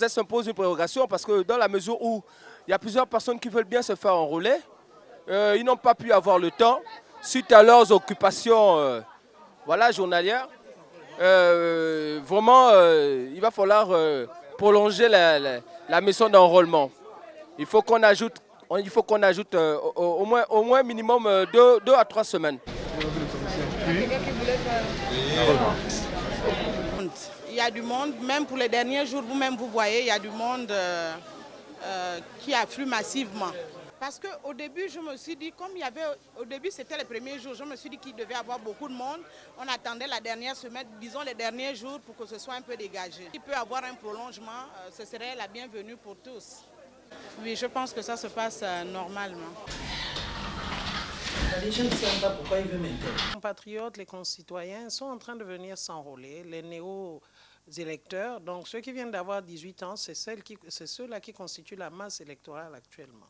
elle s'impose une prérogation parce que dans la mesure où il y a plusieurs personnes qui veulent bien se faire enrôler, ils n'ont pas pu avoir le temps suite à leurs occupations voilà, journalières. Vraiment, il va falloir prolonger la mission d'enrôlement. Il faut qu'on ajoute, au moins minimum 2 à 3 semaines. Il y a du monde, même pour les derniers jours, vous-même vous voyez, il y a du monde qui afflue massivement. Parce qu'au début, je me suis dit, comme il y avait, au début c'était les premiers jours, je me suis dit qu'il devait y avoir beaucoup de monde. On attendait la dernière semaine, disons les derniers jours pour que ce soit un peu dégagé. Il peut y avoir un prolongement, ce serait la bienvenue pour tous. Oui, je pense que ça se passe normalement. Les jeunes ne savent pas pourquoi ils veulent maintenant. Les compatriotes, les concitoyens sont en train de venir s'enrôler, les néo-électeurs. Donc ceux qui viennent d'avoir 18 ans, c'est ceux-là qui constituent la masse électorale actuellement.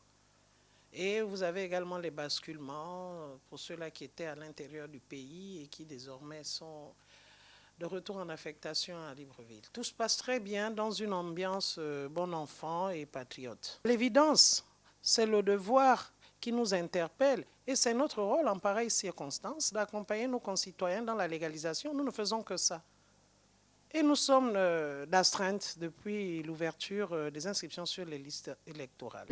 Et vous avez également les basculements pour ceux-là qui étaient à l'intérieur du pays et qui désormais sont de retour en affectation à Libreville. Tout se passe très bien dans une ambiance bon enfant et patriote. L'évidence, c'est le devoir qui nous interpelle et c'est notre rôle en pareille circonstance d'accompagner nos concitoyens dans la légalisation. Nous ne faisons que ça. Et nous sommes d'astreinte depuis l'ouverture des inscriptions sur les listes électorales.